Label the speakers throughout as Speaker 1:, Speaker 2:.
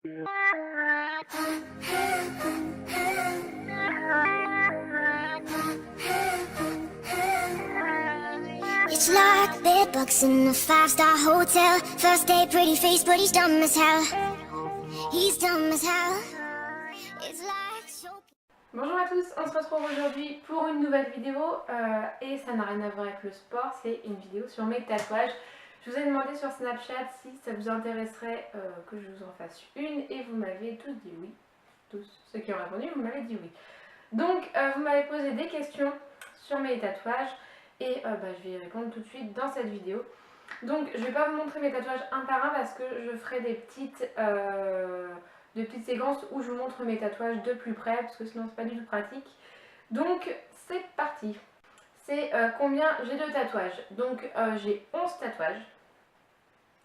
Speaker 1: It's like bedbugs in a five-star hotel. First day, pretty face, but he's dumb as hell. He's dumb as hell. It's like so...
Speaker 2: Bonjour à tous, on se retrouve aujourd'hui pour une nouvelle vidéo et ça n'a rien à voir avec le sport, c'est une vidéo sur mes tatouages. Je vous ai demandé sur Snapchat si ça vous intéresserait que je vous en fasse une et vous m'avez tous dit oui. Tous ceux qui ont répondu, vous m'avez dit oui. Donc vous m'avez posé des questions sur mes tatouages et je vais y répondre tout de suite dans cette vidéo. Donc je ne vais pas vous montrer mes tatouages un par un parce que je ferai des petites séquences où je vous montre mes tatouages de plus près parce que sinon c'est pas du tout pratique. Donc c'est parti. C'est combien j'ai de tatouages. Donc j'ai 11 tatouages.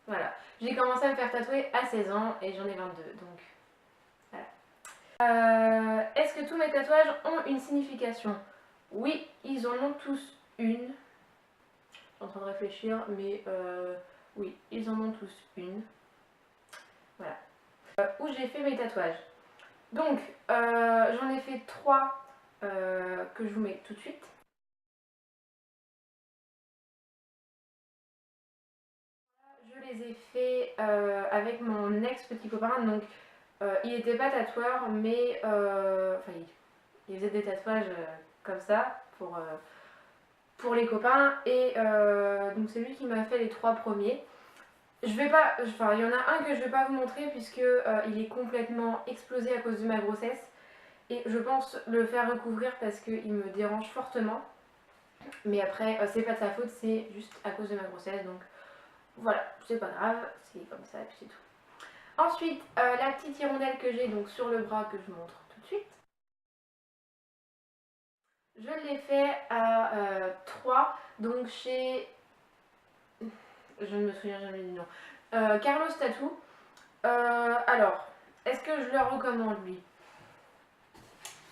Speaker 2: Voilà. J'ai commencé à me faire tatouer à 16 ans et j'en ai 22. Donc voilà. Est-ce que tous mes tatouages ont une signification? Oui, ils en ont tous une. Je suis en train de réfléchir, mais oui, ils en ont tous une. Voilà. Où j'ai fait mes tatouages. Donc, j'en ai fait 3 que je vous mets tout de suite. Je les ai fait avec mon ex-petit copain. Donc, il n'était pas tatoueur, mais il faisait des tatouages comme ça pour les copains. Et donc, c'est lui qui m'a fait les 3 premiers. Je vais pas, il y en a un que je vais pas vous montrer puisque il est complètement explosé à cause de ma grossesse et je pense le faire recouvrir parce qu'il me dérange fortement. Mais après, c'est pas de sa faute, c'est juste à cause de ma grossesse, donc voilà, c'est pas grave, c'est comme ça et puis c'est tout. Ensuite, la petite hirondelle que j'ai donc sur le bras que je vous montre tout de suite. Je l'ai fait à 3, donc chez... Je ne me souviens jamais du nom. Carlos Tattoo. Alors, est-ce que je le recommande lui?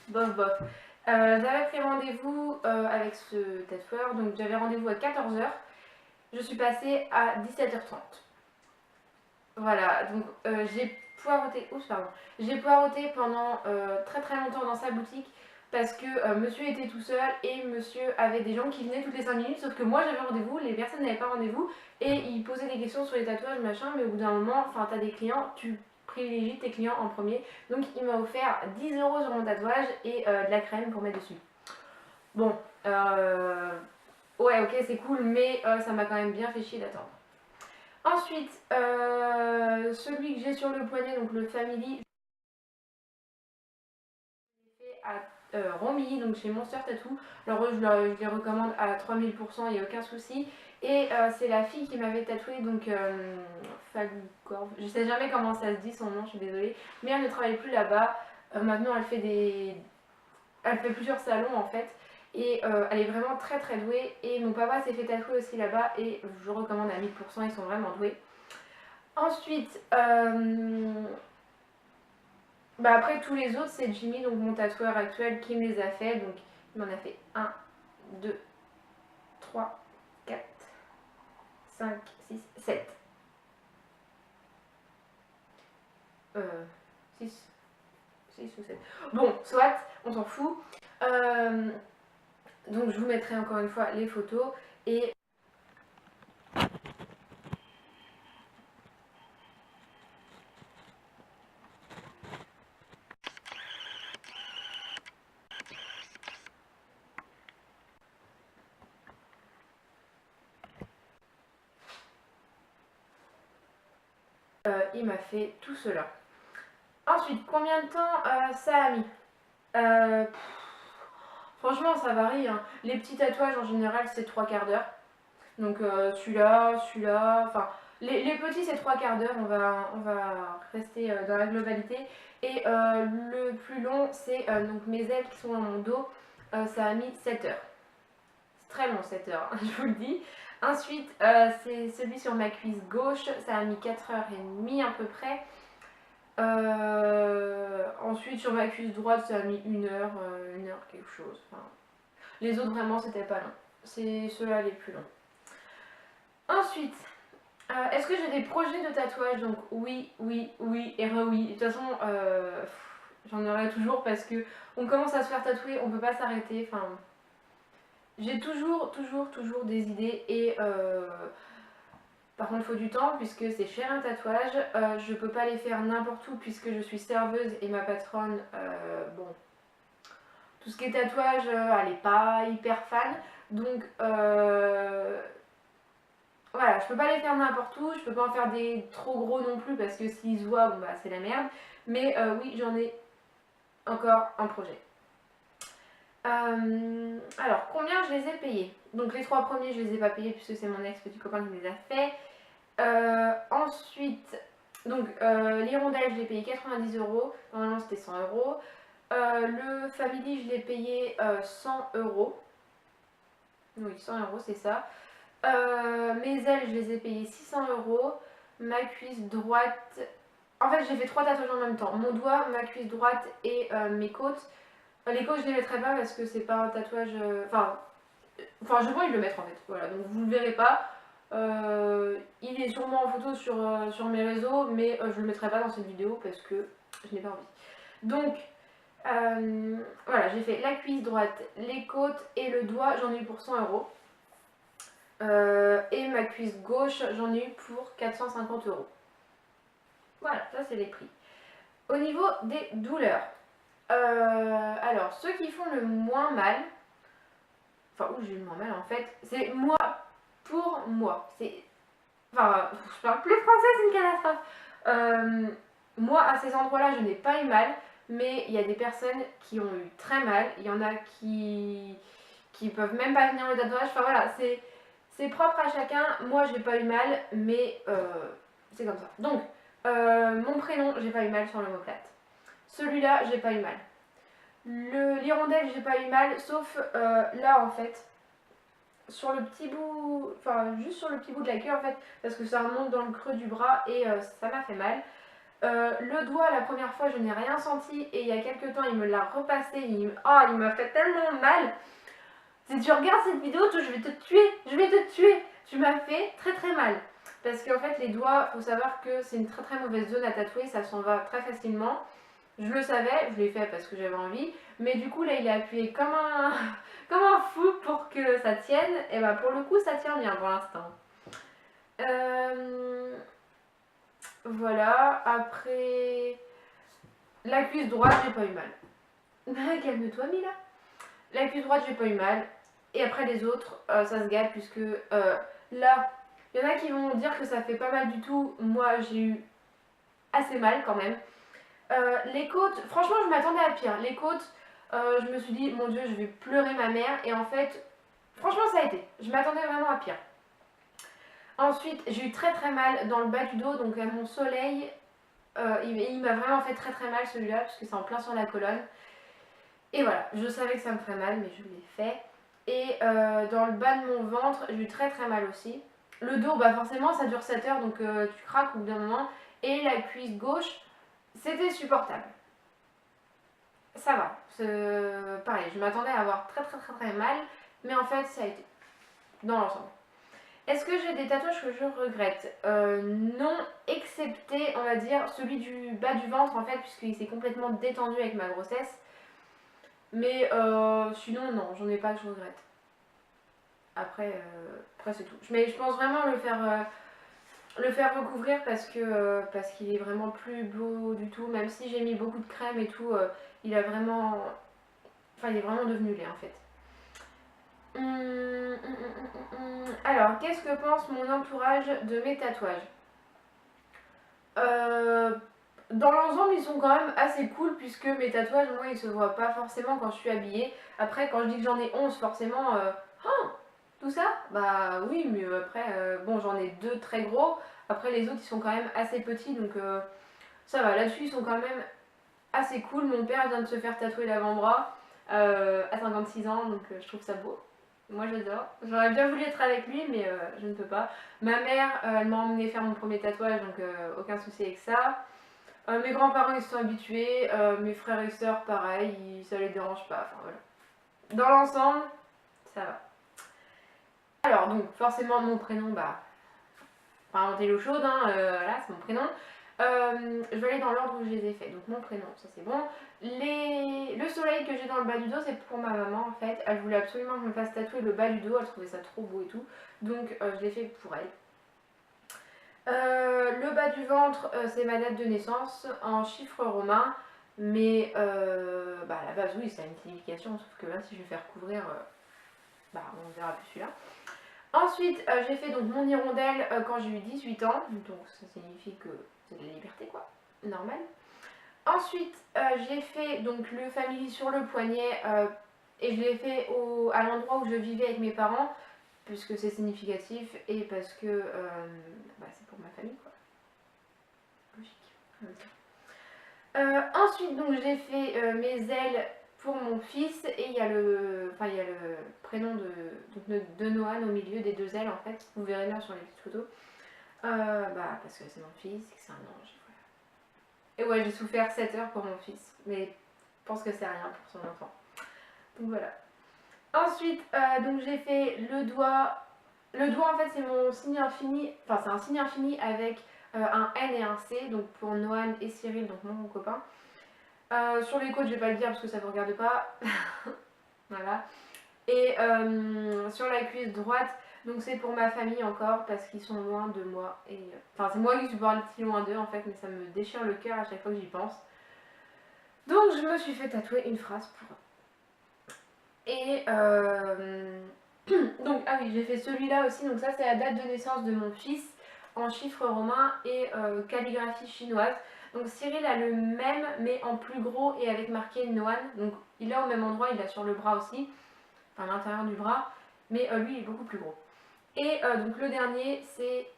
Speaker 2: Bof bof. J'avais pris rendez-vous avec ce tatoueur, donc j'avais rendez-vous à 14 h. Je suis passée à 17 h 30. Voilà, donc j'ai poireauté. Oups, pardon. J'ai poireauté pendant très très longtemps dans sa boutique parce que monsieur était tout seul et monsieur avait des gens qui venaient toutes les 5 minutes, sauf que moi j'avais rendez-vous, les personnes n'avaient pas rendez-vous et ils posaient des questions sur les tatouages machin, mais au bout d'un moment, enfin t'as des clients, tu privilégies tes clients en premier. Donc il m'a offert 10 € sur mon tatouage et de la crème pour mettre dessus. Bon, ouais ok c'est cool, mais ça m'a quand même bien fait chier d'attendre. Ensuite, celui que j'ai sur le poignet, donc le Family, je l'ai fait à Romilly, donc chez Monster Tattoo. Alors eux, je les recommande à 3000%, il n'y a aucun souci. Et c'est la fille qui m'avait tatoué, donc Falucorp. Je sais jamais comment ça se dit son nom, je suis désolée. Mais elle ne travaille plus là-bas. Maintenant, elle fait plusieurs salons en fait. Et elle est vraiment très très douée. Et mon papa s'est fait tatouer aussi là-bas. Et je recommande à 1000%, ils sont vraiment doués. Ensuite, après tous les autres, c'est Jimmy, donc mon tatoueur actuel, qui me les a fait. Donc il m'en a fait 1, 2, 3, 4, 5, 6, 7. 6 ou 7. Bon, soit, on s'en fout. Donc je vous mettrai encore une fois les photos. Et il m'a fait tout cela. Ensuite, combien de temps ça a mis? Franchement, ça varie. Hein. Les petits tatouages, en général, c'est 3/4 d'heure. Donc celui-là, enfin... Les petits, c'est 3/4 d'heure. On va rester dans la globalité. Et le plus long, c'est donc mes ailes qui sont dans mon dos. Ça a mis 7 heures. C'est très long, 7 heures, je vous le dis. Ensuite, c'est celui sur ma cuisse gauche. Ça a mis 4h30 à peu près. Ensuite sur ma cuisse droite ça a mis 1 heure, 1 heure quelque chose. Enfin, les autres vraiment c'était pas long. C'est ceux-là les plus longs. Ensuite, Est-ce que j'ai des projets de tatouage? Donc oui, oui, oui et oui. De toute façon, j'en aurai toujours parce que on commence à se faire tatouer, on peut pas s'arrêter. Enfin, j'ai toujours des idées et par contre, il faut du temps puisque c'est cher un tatouage. Je peux pas les faire n'importe où puisque je suis serveuse et ma patronne, bon, tout ce qui est tatouage, elle est pas hyper fan. Donc voilà, je peux pas les faire n'importe où, je peux pas en faire des trop gros non plus parce que s'ils se voient, bon bah c'est la merde. Mais oui, j'en ai encore un projet. Alors, combien je les ai payés? Donc les 3 premiers, je les ai pas payés puisque c'est mon ex petit copain qui me les a fait. Ensuite, donc l'hirondelle, je l'ai payé 90 €. Normalement, c'était 100 €. Le Family, je l'ai payé 100 €. Oui, 100 €, c'est ça. Mes ailes, je les ai payées 600 €. Ma cuisse droite. En fait, j'ai fait 3 tatouages en même temps. Mon doigt, ma cuisse droite et mes côtes. Les côtes, je les mettrai pas parce que c'est pas un tatouage. Enfin, je vois, ils le mettre en fait. Voilà, donc vous le verrez pas. Il est sûrement en photo sur mes réseaux, mais je le mettrai pas dans cette vidéo parce que je n'ai pas envie. Donc, voilà, j'ai fait la cuisse droite, les côtes et le doigt, j'en ai eu pour 100 €. Et ma cuisse gauche, j'en ai eu pour 450 €. Voilà, ça c'est les prix. Au niveau des douleurs, alors ceux qui font le moins mal, enfin où j'ai eu le moins mal en fait, c'est moi pour moi. Enfin, je parle plus français, c'est une catastrophe. Moi à ces endroits-là, je n'ai pas eu mal, mais il y a des personnes qui ont eu très mal. Il y en a qui peuvent même pas venir le tatouage. Enfin voilà, c'est propre à chacun. Moi, j'ai pas eu mal, mais c'est comme ça. Donc, mon prénom, j'ai pas eu mal sur l'omoplate. Celui-là, j'ai pas eu mal. L'hirondelle, j'ai pas eu mal, sauf là en fait, sur le petit bout, enfin juste sur le petit bout de la queue en fait, parce que ça remonte dans le creux du bras et ça m'a fait mal. Le doigt, la première fois, je n'ai rien senti et il y a quelques temps, il me l'a repassé. Il m'a fait tellement mal. Si tu regardes cette vidéo, je vais te tuer, je vais te tuer. Tu m'as fait très très mal. Parce qu'en fait, les doigts, faut savoir que c'est une très très mauvaise zone à tatouer, ça s'en va très facilement. Je le savais, je l'ai fait parce que j'avais envie, mais du coup là il est appuyé comme un, comme un fou pour que ça tienne, et bah pour le coup ça tient bien pour l'instant. Voilà, après la cuisse droite j'ai pas eu mal. Calme-toi Mila. La cuisse droite j'ai pas eu mal, et après les autres ça se gâte puisque là il y en a qui vont dire que ça fait pas mal du tout, moi j'ai eu assez mal quand même. Les côtes, franchement je m'attendais à pire. Les côtes, je me suis dit mon dieu je vais pleurer ma mère et en fait franchement ça a été. Je m'attendais vraiment à pire. Ensuite j'ai eu très très mal dans le bas du dos, donc à mon soleil, il m'a vraiment fait très très mal celui-là parce que c'est en plein sur la colonne. Et voilà, je savais que ça me ferait mal mais je l'ai fait. Et dans le bas de mon ventre j'ai eu très très mal aussi. Le dos bah forcément ça dure 7 heures donc tu craques au bout d'un moment. Et la cuisse gauche, c'était supportable. Ça va. Pareil, je m'attendais à avoir très très très très mal, mais en fait ça a été dans l'ensemble. Est-ce que j'ai des tatouages que je regrette? Non, excepté on va dire celui du bas du ventre en fait, puisqu'il s'est complètement détendu avec ma grossesse. Mais sinon non, j'en ai pas que je regrette. Après c'est tout. Mais je pense vraiment le faire recouvrir parce qu'il est vraiment plus beau du tout. Même si j'ai mis beaucoup de crème et tout, il a vraiment, enfin il est vraiment devenu laid en fait. Alors, qu'est-ce que pense mon entourage de mes tatouages? Dans l'ensemble, ils sont quand même assez cool puisque mes tatouages, moi, ils se voient pas forcément quand je suis habillée. Après, quand je dis que j'en ai 11, forcément, oh, tout ça? Bah oui, mais après, bon, j'en ai 2 très gros. Après, les autres, ils sont quand même assez petits, donc ça va. Là-dessus, ils sont quand même assez cool. Mon père vient de se faire tatouer l'avant-bras à 56 ans, donc je trouve ça beau. Moi j'adore. J'aurais bien voulu être avec lui, mais je ne peux pas. Ma mère, elle m'a emmené faire mon premier tatouage, donc aucun souci avec ça. Mes grands-parents, ils se sont habitués. Mes frères et sœurs, pareil, ça les dérange pas. Enfin voilà. Dans l'ensemble, ça va. Alors, donc, forcément, mon prénom, bah, enfin monter l'eau chaude, hein, voilà, c'est mon prénom. Je vais aller dans l'ordre où je les ai fait. Donc mon prénom, ça c'est bon. Le soleil que j'ai dans le bas du dos, c'est pour ma maman en fait. Elle voulait absolument que je me fasse tatouer le bas du dos, elle trouvait ça trop beau et tout. Donc je l'ai fait pour elle. Le bas du ventre, c'est ma date de naissance en chiffres romains. Mais bah, à la base, oui, ça a une signification. Sauf que là, si je vais faire couvrir, bah, on verra plus celui-là. Ensuite, j'ai fait donc mon hirondelle quand j'ai eu 18 ans. Donc ça signifie que c'est de la liberté, quoi. Normal. Ensuite, j'ai fait donc le family sur le poignet. Et je l'ai fait à l'endroit où je vivais avec mes parents. Puisque c'est significatif et parce que bah, c'est pour ma famille, quoi. Logique. Ensuite, donc j'ai fait mes ailes pour mon fils et il y a le prénom de Noan au milieu des deux ailes en fait. Vous verrez bien sur les petites photos. Bah, parce que c'est mon fils et que c'est un ange. Voilà. Et ouais, j'ai souffert 7 heures pour mon fils, mais je pense que c'est rien pour son enfant. Donc voilà. Ensuite, donc j'ai fait le doigt. Le doigt en fait c'est mon signe infini, enfin c'est un signe infini avec un N et un C, donc pour Noan et Cyril, donc mon copain. Sur les côtes je vais pas le dire parce que ça ne vous regarde pas. Voilà. Et sur la cuisse droite, donc c'est pour ma famille encore parce qu'ils sont loin de moi. Et enfin c'est moi qui suis partie loin d'eux en fait, mais ça me déchire le cœur à chaque fois que j'y pense. Donc je me suis fait tatouer une phrase pour eux. Et donc, ah oui, j'ai fait celui-là aussi. Donc, ça, c'est la date de naissance de mon fils en chiffres romains et calligraphie chinoise. Donc, Cyril a le même, mais en plus gros et avec marqué Noan. Donc, il est au même endroit, il l'a sur le bras aussi, enfin, à l'intérieur du bras, mais lui, il est beaucoup plus gros. Et donc, le dernier, c'est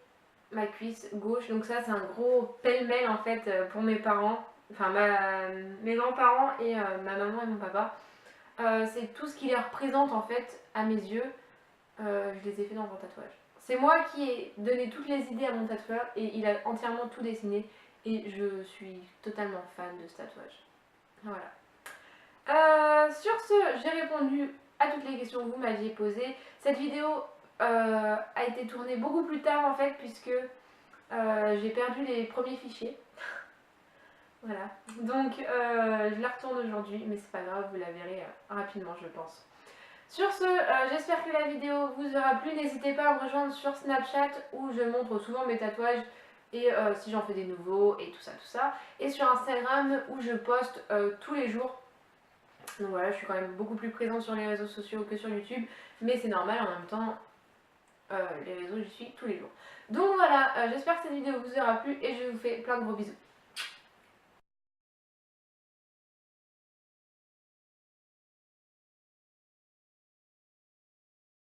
Speaker 2: ma cuisse gauche. Donc, ça, c'est un gros pêle-mêle en fait pour mes parents, enfin, mes grands-parents et ma maman et mon papa. C'est tout ce qui les représente en fait à mes yeux. Je les ai fait dans mon tatouage. C'est moi qui ai donné toutes les idées à mon tatoueur et il a entièrement tout dessiné et je suis totalement fan de ce tatouage. Voilà. Sur ce, j'ai répondu à toutes les questions que vous m'aviez posées. Cette vidéo a été tournée beaucoup plus tard en fait puisque j'ai perdu les premiers fichiers. Voilà, donc je la retourne aujourd'hui, mais c'est pas grave, vous la verrez rapidement je pense. Sur ce, j'espère que la vidéo vous aura plu, n'hésitez pas à me rejoindre sur Snapchat où je montre souvent mes tatouages et si j'en fais des nouveaux et tout ça. Et sur Instagram où je poste tous les jours. Donc voilà, je suis quand même beaucoup plus présente sur les réseaux sociaux que sur YouTube, mais c'est normal en même temps, les réseaux j'y suis tous les jours. Donc voilà, j'espère que cette vidéo vous aura plu et je vous fais plein de gros bisous.